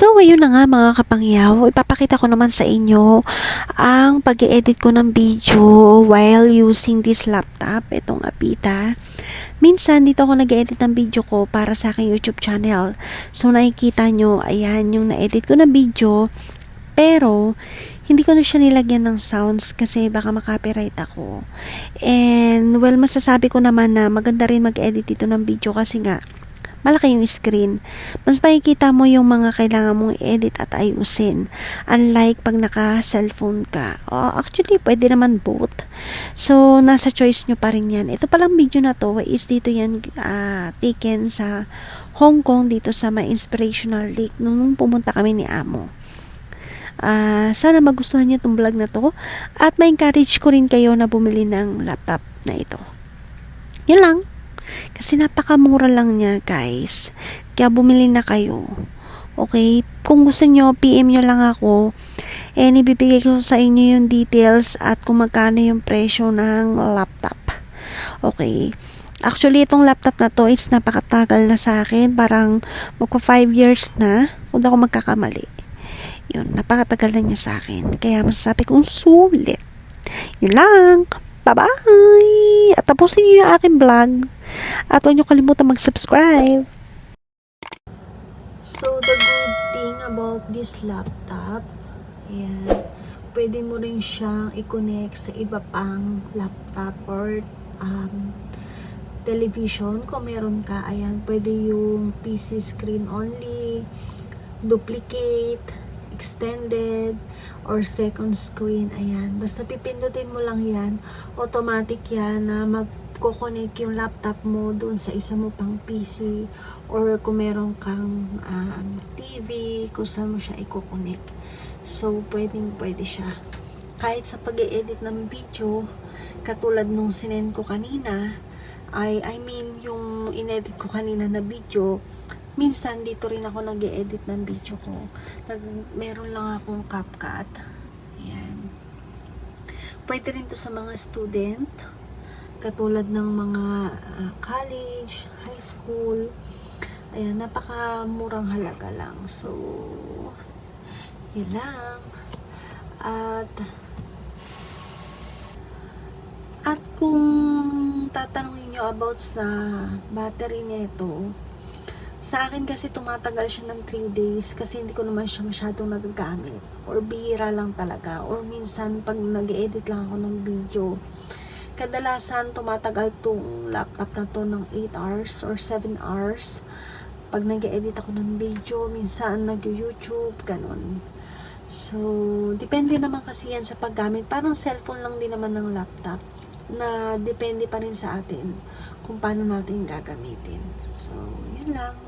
So, ayun na nga mga kapangyaw, ipapakita ko naman sa inyo ang pag-edit ko ng video while using this laptop, itong Apita. Minsan, dito ako nag-edit ng video ko para sa aking YouTube channel. So, nakikita nyo, ayan yung na-edit ko na video, pero Hindi ko na siya nilagyan ng sounds kasi baka makopyright ako. And well, masasabi ko naman na maganda rin mag-edit dito ng video kasi nga malaki yung screen. Mas makikita mo yung mga kailangan mong i-edit at ayusin. Unlike pag naka-cellphone ka. Actually, pwede naman both. So, nasa choice nyo pa rin yan. Ito palang video na to is dito yan taken sa Hong Kong, dito sa may inspirational lake nung pumunta kami ni Amo. Sana magustuhan niyo itong vlog na to at ma-encourage ko rin kayo na bumili ng laptop na ito. Yan lang. Kasi napakamura lang niya, guys. Kaya bumili na kayo. Okay? Kung gusto nyo, PM nyo lang ako. And ibibigay ko sa inyo yung details at kung magkano yung presyo ng laptop. Okay? Actually, itong laptop na to, it's napakatagal na sa akin. Parang magpa 5 years na. Kung ako magkakamali. Yun, napakatagal na niya sa akin. Kaya masasabi kong sulit. Yun lang. Bye-bye! At tapusin niyo yung aking vlog. At huwag niyo kalimutan mag-subscribe. So, the good thing about this laptop, ayan, pwede mo rin siyang i-connect sa iba pang laptop or television. Kung meron ka, ayan, pwede yung PC screen only, duplicate, extended, or second screen. Ayan, basta pipindutin mo lang yan, automatic yan na magko-connect yung laptop mo dun sa isa mo pang PC, or kung meron kang TV, kung saan mo siya i-connect. So, pwede siya. Kahit sa pag-edit ng video, katulad nung sinend ko kanina, I mean, yung inedit ko kanina na video, minsan dito rin ako nag-e-edit ng video ko. Meron lang akong CapCut. Ayan. Pwede rin to sa mga student, katulad ng mga college, high school. Ayan, napakamurang halaga lang. So, yun lang. At kung tatanungin nyo about sa battery nito, sa akin kasi tumatagal siya ng 3 days kasi hindi ko naman siya masyadong nagagamit. Or bihira lang talaga. Or minsan pag nag-edit lang ako ng video, kadalasan tumatagal tong laptop na to ng 8 hours or 7 hours. Pag nag-edit ako ng video, minsan nag-YouTube, ganun. So, depende naman kasi yan sa paggamit. Parang cellphone lang din naman ng laptop na depende pa rin sa atin kung paano natin gagamitin. So, yun lang.